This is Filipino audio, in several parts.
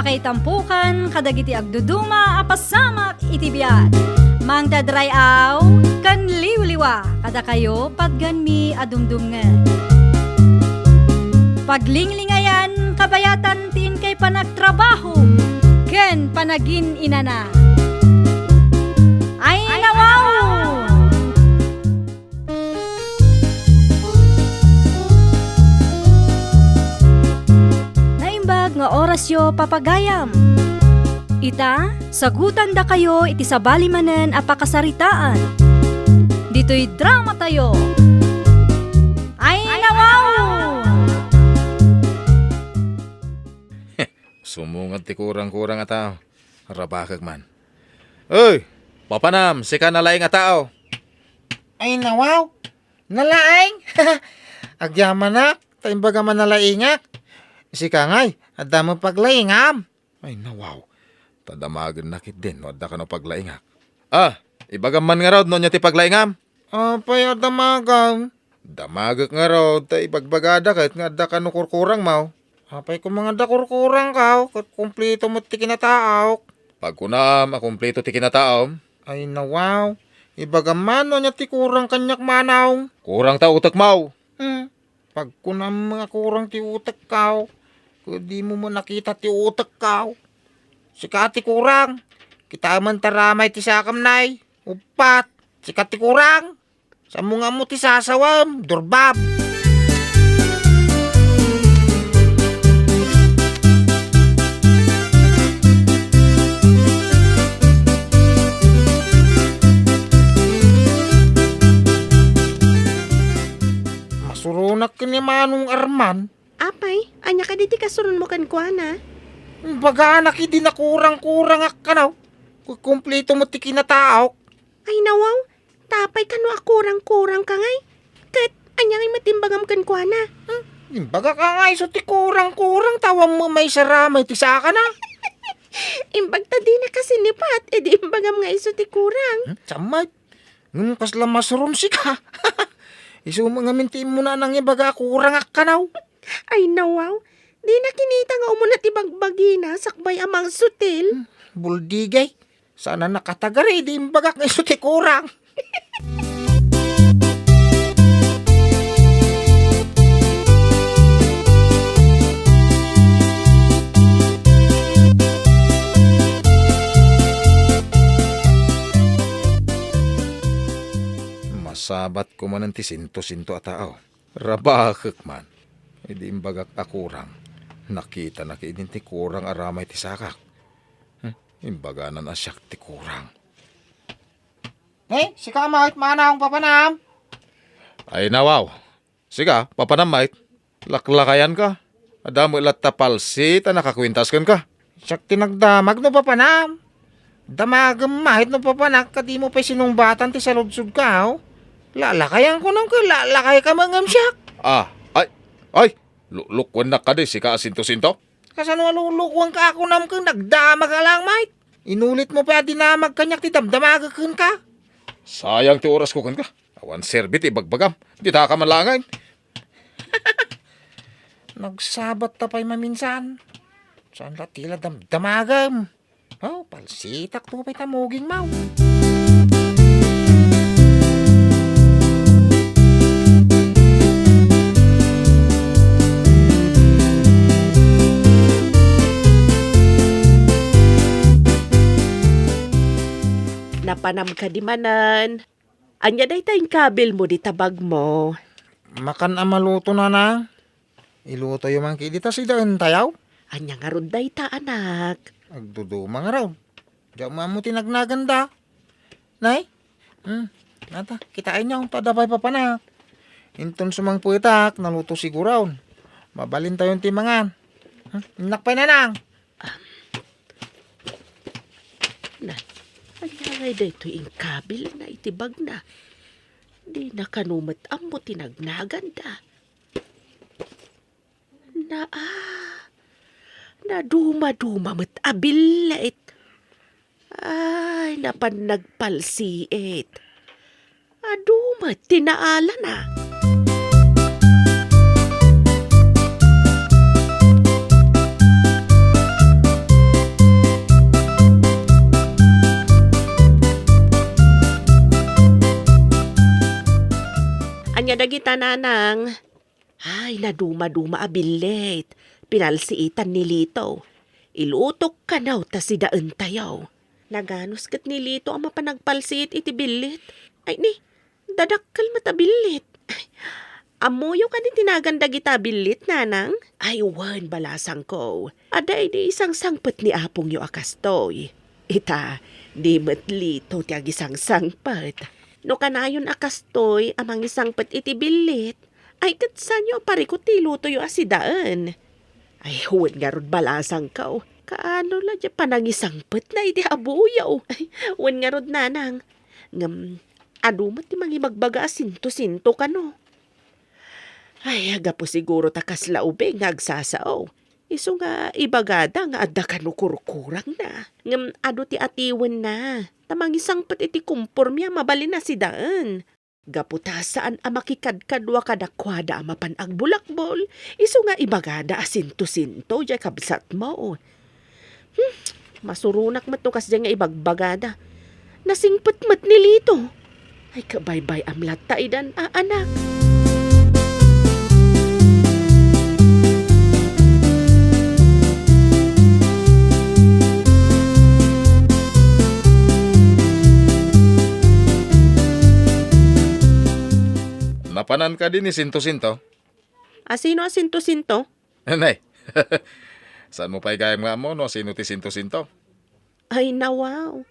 Mapakaitampukan kadagiti agduduma apasamak itibiyat. Mang dadrayaw kan liwliwa kada kayo padganmi adumdumngan. Paglinglingayan kabayatan tin kay panagtrabaho ken panagin inana. Ay nawaw! Naimbag nga orasyo papagayam. Ita, sagutan da kayo iti sabali manen apakasaritaan. Dito'y drama tayo. Ay nawaw! Sumungat ti kurang-kurang nga tao. Rabakag man. Uy! Papanam, si ka nalaing nga tao. Ay nawaw, nalaing. Agyaman na, taimbaga man nalaingak. Si kangay, adda mo paglaingam. Ay nawaw. Tadamagan nakit din, wadda ka no paglaingak. Ah, ibagam man nga raw no niya ti paglaingam. Apay adamagam. Damagak nga raw, ta ibagbagada kahit nga adda ka no kurkurang mau. Apay ko mga dakurkurang kaw, kat kumplito mo ti kinataaw. Pag kunam, akumpleto ti kinataom, Ay nawaw, ibagaman no niya ti kurang kanyak manaw. kurang ta utak mau. Pag kunam mga kurang ti utak kaw, kung di mo nakita ti utak kaw. Sika ti kurang, kita man taramay ti sakam nay, upat, sika ti kurang. Sa mga mo ti sasawam, durbab. Masurunak ka ni Manong Arman. Apay, anya ka diti kasurun mo kan kuana. Baga anak di na kurang-kurang akanaw. Kung kumpleto mo ti kinataok. Ay nawaw, tapay ka no kurang-kurang ka ngay. Kat, anya ngay matimbagam kan kuana. Baga ka nga iso ti kurang-kurang tawang mo may saramay ti saka na. Imbag ta di na kasi nipat, edi imbagam nga iso ti kurang. Samay. Ngum kasla masuron si ka. Iso mga minti mo na nang ibaga kurang akanaw. Ay nawaw, di na kinita nga umunat ibagbagina sakbay amang sutil. Buldigay. Sana nakatagari di imbagak nga iso ti kurang. Masabat ko man ti sinto-sinto a tao. Rabakak man. Hindi imbagak akurang. Nakita na kainin ti kurang aramay ti sakak. Imbaganan asyak ti kurang. Si ka mahit mana akong papanam. Ay nawaw. Siga, papanamait. Laklakayan ka. Adamo ilat tapalsi ta nakakwintas ka. Siyak tinagdamag no papanam. Damagam mahit no papanak kadi mo pa sinumbatan ti saludsud ka. Lalakayan ko nang lalakay ka mangam siyak. Ay, lukwan na ka di, sika asinto-sinto. Kasano alulukuan ka ako nam kang nagdamag ka lang mahit. Inulit mo pa dinamag kanyak ti damdamagakan ka. Sayang ti oras ko kan ka. Awan serbit ibagbagam. Di ta ka manlangan. Nagsabat ta pa'y maminsan. Saan la tila damdamagam. Palsitak to pa'y tamuging mau. Napanam ka di manan. Anya day tayong kabil mo di tabag mo. Makan amaluto na na. Iluto yung mga kidita si daan tayaw. Anya nga ron day ta anak. Agduduma nga raw. Diyan mo tinagnaganda. Nay? Nata, kitain niyo kung tadabay pa panak. Inton sumang puitak, naluto siguraw. Mabalin tayong timangan. Nakpay na nang. Anya nga day to yung kabil na itibag na. Di na kanumat ang mo tinagnaganda. Na duma-duma met abilait. Ay, napan nagpalsiit. Adumat, tinaala na. dagita nanang. Ay, naduma-duma abilit. Pinalsiitan ni Lito. Ilutok ka naw ta si daan tayaw. Naganos kat ni Lito ang mapanagpalsiit iti bilit. Ay ni, dadakkel matabilit. Ay, amuyo ka ni tinaganda kita bilit, nanang? Ay, wan balasang ko. Aday di isang sangpet ni apong yo akastoy. Ita, di met Lito tiyag isang sangpet. No kanayon akastoy amang isang pet iti bilit. Ay, katsan yo parikot ti luto yo asidaan. Ay, huwag nga ron balasang ka. Kaano la dya panangisang pet na iti abuyaw. Ay, huwag nga ron nanang. Adumat ti mangi magbaga sinto-sinto ka no. Ay, aga po siguro takas laube nga agsasao. Iso nga ibagada nga adda ka no kurkurang na. Ado ti atiwan na. Tamang isang pet iti kumpormya mabalin na si daan. Gaputasaan a makikadkadwa kadakwada a mapanag bulakbol. Iso nga ibagada asinto-sinto dya kabsat mo. Masurunak matukas dya nga ibagbagada. Nasingpet-met ni Lito. Ay kabaybay amlat taidan anak. Napanan ka din ni Sinto-Sinto. Asino asinto-sinto? Nay, saan mo pa ikayam nga mo no? Sino ti Sinto-Sinto? Ay nawaw.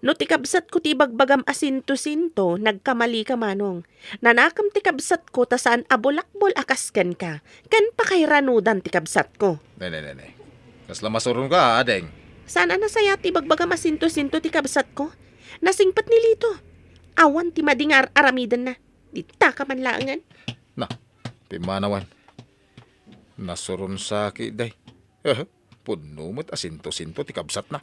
No tikabsat ko ti bagbagam asinto-sinto, nagkamali ka manong. Nanakam tikabsat ko ta saan abulakbol akasken ka. Kan pa kay ranudan tikabsat ko. Nay. Kasla masurong ka, adeng. Saan na saya ti bagbagam asinto-sinto tikabsat ko? Nasingpat ni Lito. Awan ti madingar aramidan na. Dita ka man laangan. Na, pimanawan. Nasuron sa day. Puno mo't asinto-sinto ti kabsat na.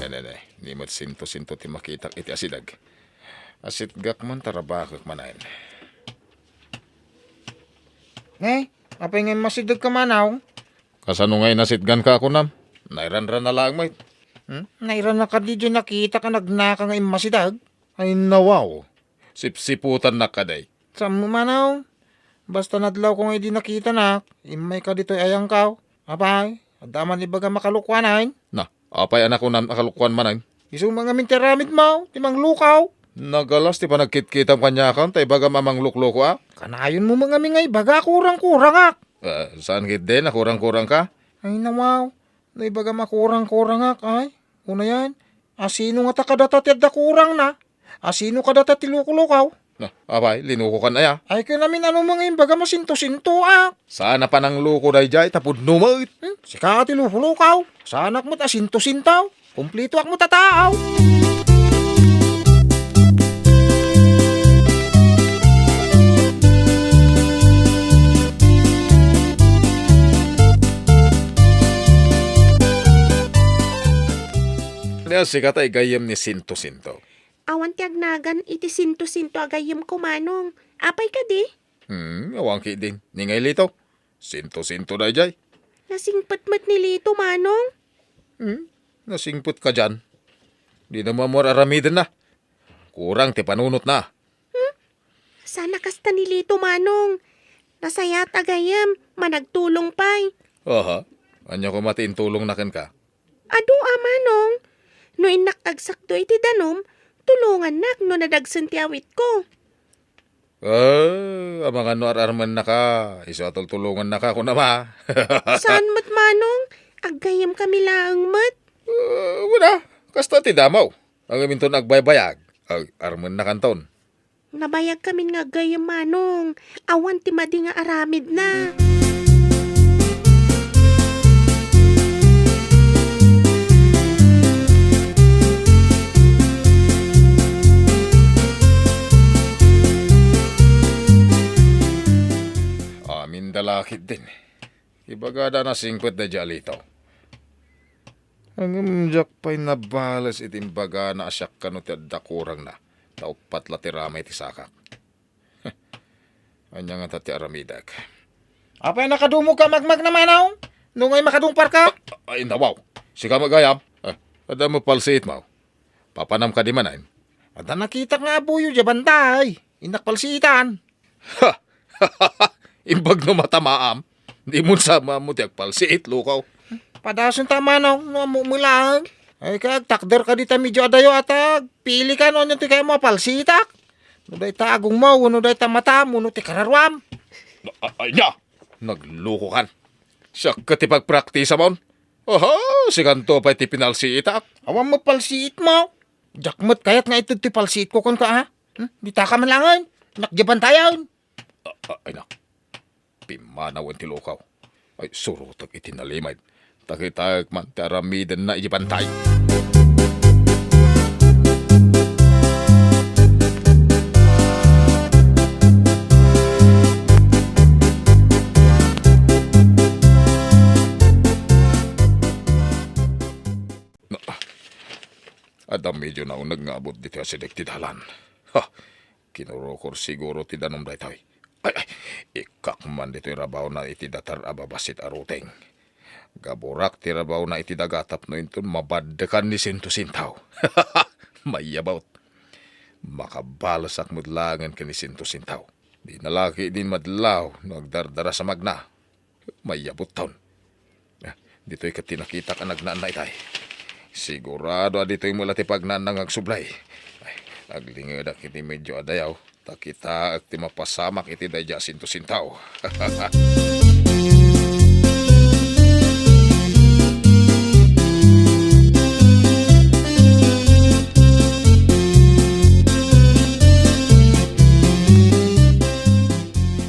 Nay. Ni mo't sinto-sinto ti makitak iti asidag. Asit gak man tarabakak manayin. Apay ngay masidag ka manaw? Kasano ngay nasitgan ka ako nam? Nairan-ran na lang may. Nairan na ka di dyan nakita ka nagnaka ngay masidag? Ay nawaw. Sipsiputan na kaday. Saan mo manaw? Basta nadlaw ko ngay di nakita na, imay ka dito'y ayang kaw. Apay, adaman ibaga makalukwanan. Na, apay anak ko nam akalukwan manay. Isang mga minteramid mo, timang lukaw. Nagalas ti panagkit-kitang kanya kan, tay baga mamang lukloko ah. Kanayon mo mga mingay baga kurang-kurang ak. Saan kit din, kurang-kurang ka? Ay nawaw, naibaga makurang-kurang ak ay. Una yan, asino nga takadata ti adda kurang na. Asino kadata ti lukulukaw. Na, apay, linuko kan aya. Ay ka namin ano mga imbaga masinto-sinto ak. Sana pa nang luko day jay, tapod numait. Sika ti lukulukaw. Sanak mo't asinto-sintaw. Kumplito ak mo tataaw. Niya sikat ay gayem ni Sinto-Sinto. Awan ti agnagan iti sinto-sinto agayem ko manong. Apay ka di? Awangki din. Ningay lito. Sinto-Sinto day jay. Nasingpet-met ni Lito manong. Nasingput ka dyan. Di naman mo aramidan na. Kurang ti panunot na. Sana kasta ni Lito manong. Nasayat agayem, managtulong pay. Aha. Anya ko matiin tulong na ken ka. Ado manong. No inak agsakdo iti danom, tulungan nak no nadagsan ti awit ko. Amang ano ararman na ka. Iso atol tulungan na ka ko na ma. Saan mo't manong? Agayem kami laang mat. Wala. Kasta ti damaw. Ang aminton agbaybayag. Arman na kanton. Nabayag kami nga agayem manong. Awan ti madi nga aramid na. Dalakit din. Ibagada na singkwet na jalito. Ang umjak pa'y nabalas itimbaga na asyak ka no ti adda kurang na. Taupat la ti ramay ti sakak. Anya nga tati aramidag. Apay nakadumog ka magmag naman aw? Nungay makadumpar ka? Ay, nawaw. Sika magayam. Ada mo palsiit mo. Papanam ka di manain. Ada nakita nga buyo dya bantay. Inakpalsitan. Ha! Imbag no matamaam. Di mo sama mo tiyak palsiit, lukaw. Padason tama na mumulang. Ay kag takder ka dita medyo adayo atag. Pili ka no ti kayo mo palsitak. No day ta agong mo, no day ta mata mo, no ti kararwam. Ay niya! Nagluko kan. Siya ka ti pagpraktisa mon. Aha! Siganto pa ti pinalsiitak. Awam mo palsiit mo. Jakmat kayat nga ito ti palsiit ko kon ka ha. Di ta ka malangan. Nakjaban tayo. Ay na. Pimanawan ti lukaw. Ay surutag itinalimay. Takitag man ti aramidan na ijibantay. Adam medyo na nagngabot dito sa dektidalan. Ha! Kinurukor siguro ti danom daytoy. Ay, ikakman dito rabaw na iti datar ababasit aruteng. Gaburak ti rabaw na iti dagatap no inton mabaddekan ni sinto-sintaw. Mayabot. Makabalasak mudlangan ka ni sinto-sintaw. Di nalaki din madlaw nagdardara sa magna. Mayabot taon. Dito'y katinakita ka nagnaan na itay. Sigurado dito'y mula ti pagnanang agsublay. Ay, aglingadak iti medyo adayaw. Takita at ti mapasamak iti dayja sinto-sintaw.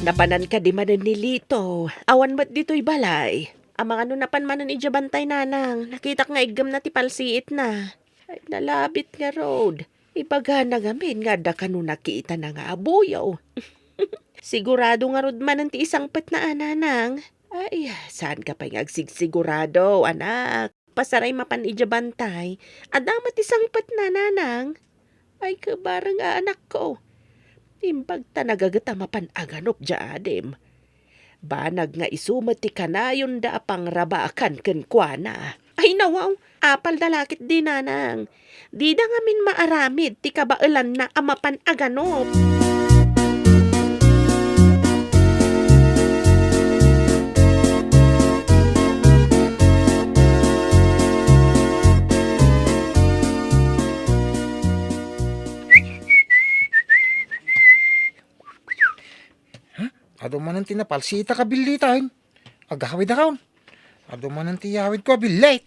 Napanan ka di manan ni Lito. Awan ba't dito'y balay? Amang ano napan manan ijabantay nanang. Nakita nga igam na ti palsiit na. Ay, nalabit nga road. Ibaga na gamin nga da kanu nakita na nga abuyaw. Sigurado nga rod manan ti isang pet na ananang. Ay, saan ka pa nga agsigsigurado, anak? Pasaray mapan ijabantay. Adamat isang pet na nanang. Ay, kabarang anak ko. Timbag ta nagagata mapan aganop dya adem. Banag nga isumati ka na yun da pang rabakan ken kuana. Ay nawaw, apal dalakit di nanang. Di da ngamin maaramid ti kabailan na amapan aganop. Ado man ang tinapalsita ka bilitain. Agahawid akaw. Ado man ang tiyawid ko bilit.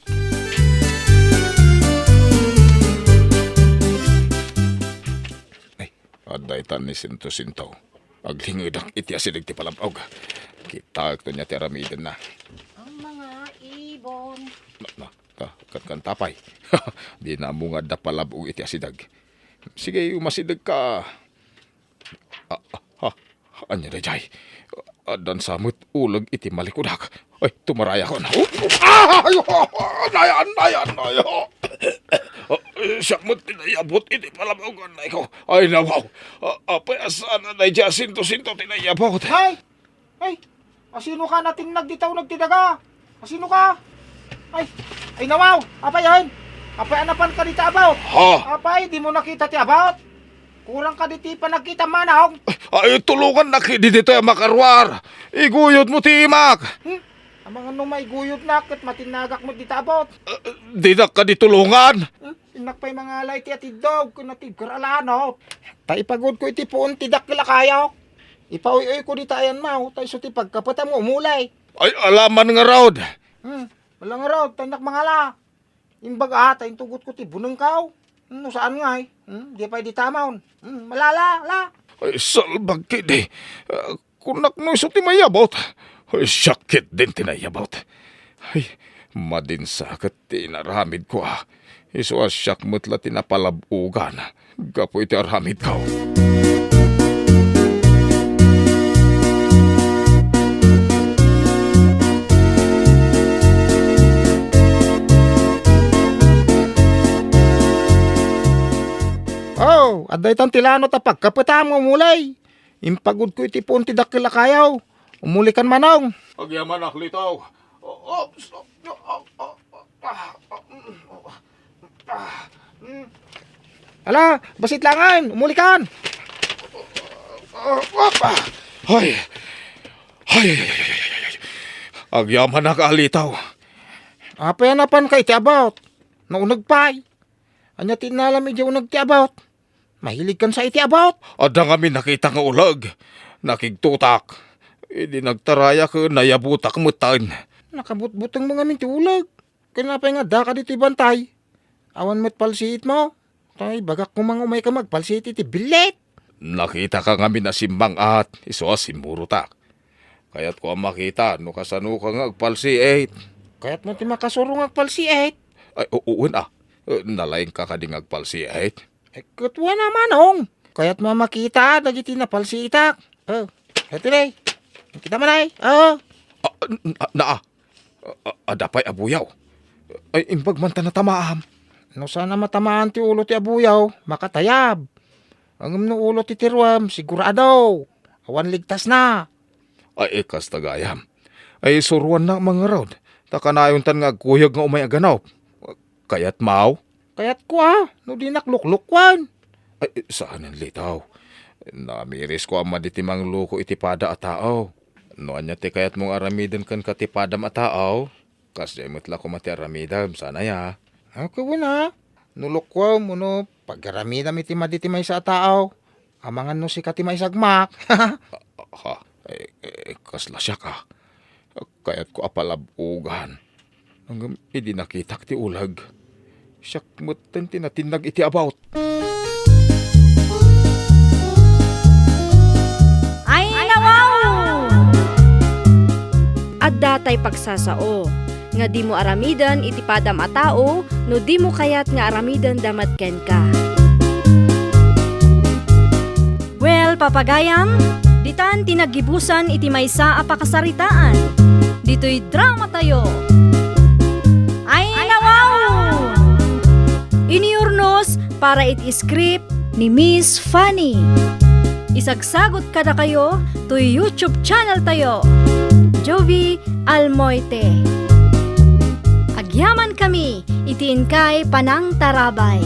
Ay, aday tan ni sinto-sintaw. Aglingadak iti asilig ti palabog. Kita ito niya ti aramidan na. Ang mga ibon. Kan tapay. Di na mo nga da palabog iti asidag. Sige, umasidag ka. Anya da jay. Adan samut ulag iti malikudak. Ay, tumaraya ko na. Nayan. Siyak mo tinayabot iti palabagan na ikaw. Ay, nawaw. Apay asana na dya sinto-sinto tinayabot. Ay! Asino ka nating nagditaw nagtidaga? Asino ka? Ay nawaw! Apay yan! Apay anapan ka dita about? Ha? Apay, di mo nakita ti about? Kurang ka diti pa nagkita manahong. Ay, tulungan na kidi dito yung makarwar. Iguyod mo ti imak. Ang mga nung may guyod na, kat matinagak mo dita about. Di na ka di tulungan. Inak pa'y mga alay ti atidog, kung natigralano. Taipagod ko iti puon, tidak kila kayo. Ipauyoy ko dita ayan mau, tayo so ti pagkapata mo umulay. Ay, alaman nga raod. Wala nga raw, tayo nakmangala. Imbaga, tayo tugot ko ti bunang kaw. No saan nga eh? Di pa di tamaon. Malala. Ay, salbag kidi. Kunak no iso ti mayabot. Ay, syakit din tinayabot. Ay, madinsakat tinaramid ko ah. Iso asyak mutla tinapalabugan. Gapo iti aramid ko. Oh, aday tan tilano ta pagkapata mo mulay. Impagod ko iti punti dakil akayaw. Umulikan manong. Agyaman aklitaw. Ala, basit langan, umulikan. Ay. Ay. Agyaman akalitaw. Apa yan napan kay ti about? Naunag pay. Anya tinala medyo unag ti about. Mahilig kan sa iti about. Adang kami nakita nga ulag. Nakigtutak. Hindi nagtaraya ko nayabutak mutan. Nakabutbutang mga mintulag. Kanapay nga da ka dito bantay. Awan mo't palsiit mo. Tay, bagak ko mga umay ka magpalsiit iti bilet. Nakita ka nga minasimbang at iso simurutak. Kaya't ko ang makita no kasano ka nga agpalsiit. Kaya't mo ti makasurong agpalsiit. Ay, uun ah. Nalaing ka kading agpalsiit. Kutwa naman ong. Kaya't mo makita dagiti na palsiitak. Eto day. Kita man ay. Adapay abuyaw. Ay, imbag man ta natamaam. No sana matamaan ti ulo ti abuyaw, makatayab. Ang no ulo ti tirwam, sigurado. Awan ligtas na. Ay, ikas tagayam. Ay, suruan na mga rod. Takanayon tan nga agkuyag nga umay aganaw. Kaya't mau? Kaya't kwa, no di nakluklukwan. Ay, saan ang litaw? Namiris ko ang maditimang luko itipada at tao. No anya ti kaya't mong aramidam kan katipadam at tao. Kasya imutla ko mati aramidam, sana ya. Ako na. Nulukwa mo no, paggaramidam iti maditimay sa tao. Amangan no si katimay sagmak. Ha, kasla siya ka. Kaya't ko apalabugan. Hanggang hindi nakitak ti ulag. Siyak mutan tinatinag iti about. Ay, nawaw! At datay pagsasao, nga di mo aramidan iti padam a tao, no di mo kayat nga aramidan damatken ka. Well, papagayam, ditan tinagibusan iti maysa a pakasaritaan. Dito'y drama tayo. Ay, nawaw! Iniurnos para iti script ni Miss Fanny. Isagsagot kada kayo to YouTube channel tayo. Jovi Almoite. Agyaman kami, itiin kay Panang Tarabay.